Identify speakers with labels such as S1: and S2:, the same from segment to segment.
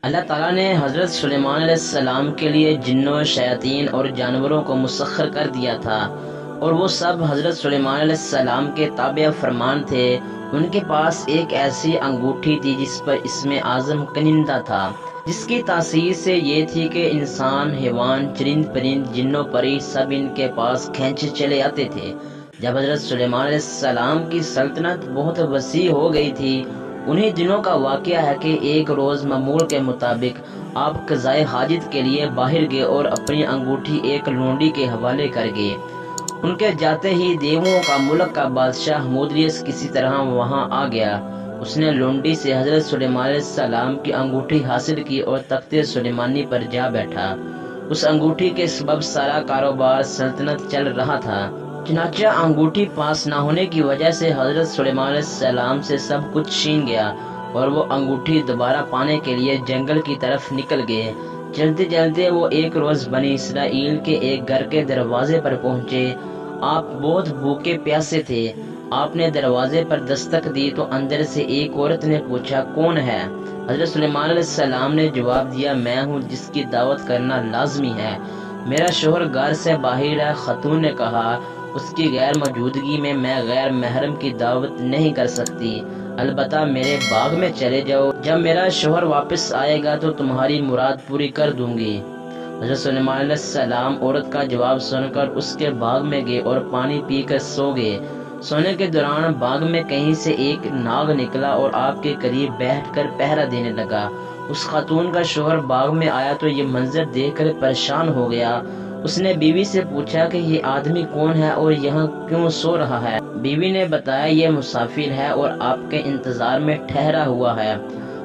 S1: اللہ تعالیٰ نے حضرت سلیمان علیہ السلام کے لیے جنوں، شیاطین اور جانوروں کو مسخر کر دیا تھا، اور وہ سب حضرت سلیمان علیہ السلام کے تابع فرمان تھے۔ ان کے پاس ایک ایسی انگوٹھی تھی جس پر اسم اعظم کنندہ تھا، جس کی تاثیر سے یہ تھی کہ انسان، حیوان، چرند پرند، جن و پری سب ان کے پاس کھینچے چلے آتے تھے۔ جب حضرت سلیمان علیہ السلام کی سلطنت بہت وسیع ہو گئی تھی، انہی دنوں کا واقعہ ہے کہ ایک روز معمول کے مطابق آپ قضائے حاجت کے لیے باہر گئے اور اپنی انگوٹھی ایک لونڈی کے حوالے کر گئے۔ ان کے جاتے ہی دیووں کا ملک کا بادشاہ ہمودریس کسی طرح وہاں آ گیا۔ اس نے لونڈی سے حضرت سلیمان علیہ السلام کی انگوٹھی حاصل کی اور تخت سلیمانی پر جا بیٹھا۔ اس انگوٹھی کے سبب سارا کاروبار سلطنت چل رہا تھا۔ چنانچہ انگوٹھی پاس نہ ہونے کی وجہ سے حضرت سلیمان علیہ السلام سے سب کچھ چھین گیا، اور وہ انگوٹھی دوبارہ پانے کے لیے جنگل کی طرف نکل گئے۔ چلتے چلتے وہ ایک روز بنی اسرائیل کے ایک گھر کے دروازے پر پہنچے۔ آپ بہت بھوکے پیاسے تھے۔ آپ نے دروازے پر دستک دی تو اندر سے ایک عورت نے پوچھا، کون ہے؟ حضرت سلیمان علیہ السلام نے جواب دیا، میں ہوں جس کی دعوت کرنا لازمی ہے۔ میرا شوہر گھر سے باہر ہے۔ خاتون نے کہا، اس کی غیر موجودگی میں غیر محرم کی دعوت نہیں کر سکتی، البتہ میرے باغ میں چلے جاؤ، جب میرا شوہر واپس آئے گا تو تمہاری مراد پوری کر دوں گی۔ حضرت سلیمان علیہ السلام عورت کا جواب سن کر اس کے باغ میں گئے اور پانی پی کر سو گئے۔ سونے کے دوران باغ میں کہیں سے ایک ناگ نکلا اور آپ کے قریب بیٹھ کر پہرا دینے لگا۔ اس خاتون کا شوہر باغ میں آیا تو یہ منظر دیکھ کر پریشان ہو گیا۔ اس نے بیوی سے پوچھا کہ یہ آدمی کون ہے اور یہاں کیوں سو رہا ہے؟ بیوی نے بتایا، یہ مسافر ہے اور آپ کے انتظار میں ٹھہرا ہوا ہے۔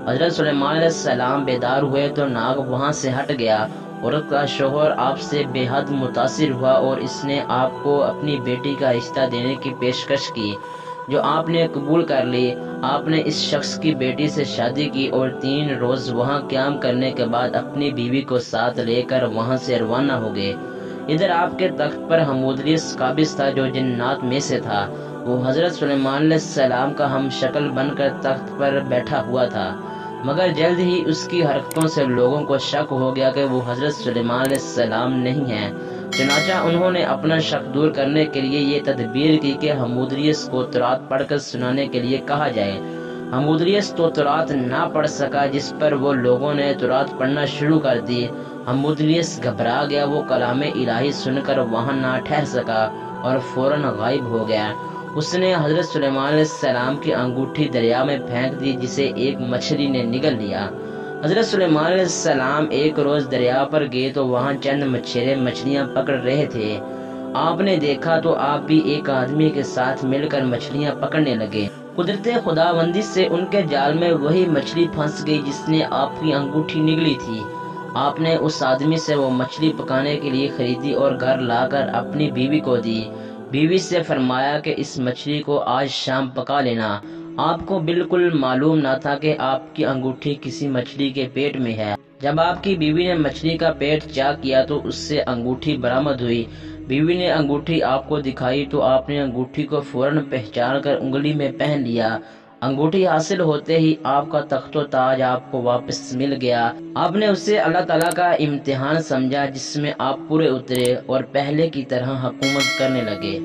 S1: حضرت سلیمان علیہ السلام بیدار ہوئے تو ناگ وہاں سے ہٹ گیا۔ عورت کا شوہر آپ سے بے حد متاثر ہوا اور اس نے آپ کو اپنی بیٹی کا رشتہ دینے کی پیشکش کی، جو آپ نے قبول کر لی۔ آپ نے اس شخص کی بیٹی سے شادی کی اور 3 روز وہاں قیام کرنے کے بعد اپنی بیوی کو ساتھ لے کر وہاں سے روانہ ہو گئے۔ ادھر آپ کے تخت پر ہمودریس قابض تھا جو جنات میں سے تھا۔ وہ حضرت سلیمان علیہ السلام کا ہم شکل بن کر تخت پر بیٹھا ہوا تھا، مگر جلد ہی اس کی حرکتوں سے لوگوں کو شک ہو گیا کہ وہ حضرت سلیمان علیہ السلام نہیں ہیں۔ چنانچہ انہوں نے اپنا شک دور کرنے کے لیے یہ تدبیر کی کہ ہمودریس کو تورات پڑھ کر سنانے کے لیے کہا جائے۔ ہمودریس تو تورات نہ پڑھ سکا، جس پر وہ لوگوں نے تورات پڑھنا شروع کر دی۔ ہمودریس گھبرا گیا، وہ کلام الہی سن کر وہاں نہ ٹھہر سکا اور فوراً غائب ہو گیا۔ اس نے حضرت سلیمان علیہ السلام کی انگوٹھی دریا میں پھینک دی، جسے ایک مچھلی نے نگل لیا۔ حضرت سلیمان علیہ السلام ایک روز دریا پر گئے تو وہاں چند مچھیرے مچھلیاں پکڑ رہے تھے۔ آپ نے دیکھا تو آپ بھی ایک آدمی کے ساتھ مل کر مچھلیاں پکڑنے لگے۔ قدرت خداوندی سے ان کے جال میں وہی مچھلی پھنس گئی جس نے آپ کی انگوٹھی نگلی تھی۔ آپ نے اس آدمی سے وہ مچھلی پکانے کے لیے خریدی اور گھر لا کر اپنی بیوی کو دی۔ بیوی سے فرمایا کہ اس مچھلی کو آج شام پکا لینا۔ آپ کو بالکل معلوم نہ تھا کہ آپ کی انگوٹھی کسی مچھلی کے پیٹ میں ہے۔ جب آپ کی بیوی نے مچھلی کا پیٹ چاک کیا تو اس سے انگوٹھی برآمد ہوئی۔ بیوی نے انگوٹھی آپ کو دکھائی تو آپ نے انگوٹھی کو فوراً پہچان کر انگلی میں پہن لیا۔ انگوٹھی حاصل ہوتے ہی آپ کا تخت و تاج آپ کو واپس مل گیا۔ آپ نے اسے اللہ تعالیٰ کا امتحان سمجھا، جس میں آپ پورے اترے اور پہلے کی طرح حکومت کرنے لگے۔